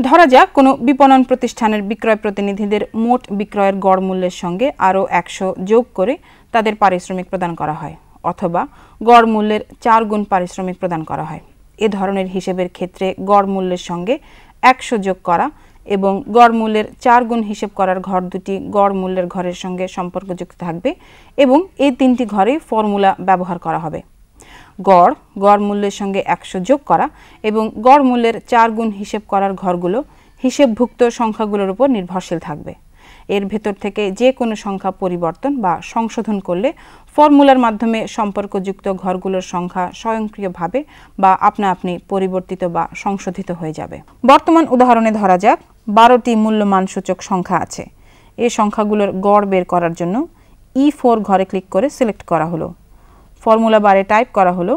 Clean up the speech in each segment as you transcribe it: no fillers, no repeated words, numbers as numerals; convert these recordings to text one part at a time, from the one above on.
ধরা যাক কোনো বিপণন প্রতিষ্ঠানের বিক্রয় প্রতিনিধিদের মোট বিক্রয়ের গড় মূল্যের সঙ্গে আরও 100 যোগ করে তাদের পারিশ্রমিক প্রদান করা হয়, অথবা গড় মূল্যের 4 গুণ পারিশ্রমিক প্রদান করা হয়। এ ধরনের হিসেবের ক্ষেত্রে গড় মূল্যের সঙ্গে 100 যোগ করা এবং গড় মূল্যের 4 গুণ হিসেব করার ঘর দুটি গড় মূল্যের ঘরের সঙ্গে সম্পর্কযুক্ত থাকবে এবং এই তিনটি ঘরে ফর্মুলা ব্যবহার করা হবে। গড় মূল্যের সঙ্গে 100 যোগ করা এবং গড় মূল্যের 4 গুণ হিসেব করার ঘরগুলো হিসেবভুক্ত সংখ্যাগুলোর উপর নির্ভরশীল থাকবে। এর ভেতর থেকে যে কোনো সংখ্যা পরিবর্তন বা সংশোধন করলে ফর্মুলার মাধ্যমে সম্পর্কযুক্ত ঘরগুলোর সংখ্যা স্বয়ংক্রিয়ভাবে বা আপনা আপনি পরিবর্তিত বা সংশোধিত হয়ে যাবে। বর্তমান উদাহরণে ধরা যাক 12টি মূল্যমান সূচক সংখ্যা আছে। এই সংখ্যাগুলোর গড় বের করার জন্য E4 ঘরে ক্লিক করে সিলেক্ট করা হলো। ফর্মুলা বারে টাইপ করা হলো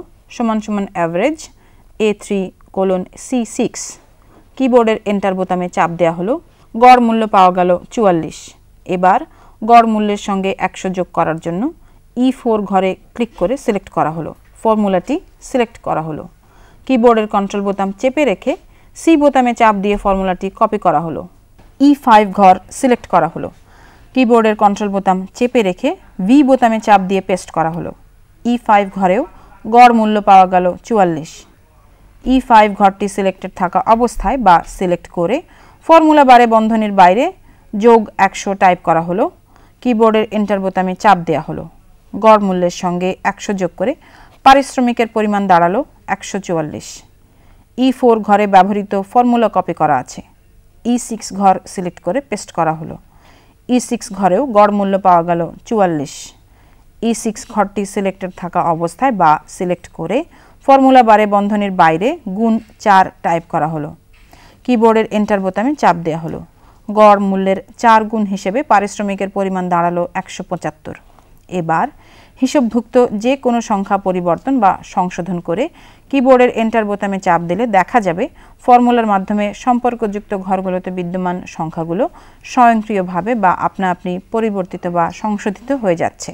=অ্যাভারেজ A3:C6। কিবোর্ডের এন্টার বোতামে চাপ দেওয়া হলো। গড় মূল্য পাওয়া গেল 44। এবার গড় মূল্যের সঙ্গে 100 যোগ করার জন্য E4 ঘরে ক্লিক করে সিলেক্ট করা হলো। ফর্মুলাটি সিলেক্ট করা হলো। কিবোর্ডের কন্ট্রোল বোতাম চেপে রেখে সি বোতামে চাপ দিয়ে ফর্মুলাটি কপি করা হলো। E5 ঘর সিলেক্ট করা হলো। কিবোর্ডের কন্ট্রোল বোতাম চেপে রেখে ভি বোতামে চাপ দিয়ে পেস্ট করা হলো। E5 ঘরেও গড় মূল্য পাওয়া গেল 44। E5 ঘরটি সিলেক্টেড থাকা অবস্থায় বা সিলেক্ট করে ফর্মুলা বারে বন্ধনীর বাইরে যোগ 100 টাইপ করা হলো। কিবোর্ডের এন্টার বোতামে চাপ দেওয়া হলো। গড় মূল্যের সঙ্গে 100 যোগ করে পারিশ্রমিকের পরিমাণ দাঁড়ালো 144। E4 ঘরে ব্যবহৃত ফর্মুলা কপি করা আছে। E6 ঘর সিলেক্ট করে পেস্ট করা হলো। E6 ঘরেও গড় মূল্য পাওয়া গেল 44। E6 ঘরটি সিলেক্টেড থাকা অবস্থায় বা সিলেক্ট করে ফর্মুলা বারে বন্ধনীর বাইরে গুণ 4 টাইপ করা হলো। কিবোর্ডের এন্টার বোতামে চাপ দেওয়া হলো। গড় মূল্যের 4 গুণ হিসেবে পারিশ্রমিকের পরিমাণ দাঁড়ালো 175। এবার হিসাবভুক্ত যে কোনো সংখ্যা পরিবর্তন বা সংশোধন করে কিবোর্ডের এন্টার বোতামে চাপ দিলে দেখা যাবে ফর্মুলার মাধ্যমে সম্পর্কযুক্ত ঘরগুলোতে বিদ্যমান সংখ্যাগুলো স্বয়ংক্রিয়ভাবে বা আপনা আপনি পরিবর্তিত বা সংশোধিত হয়ে যাচ্ছে।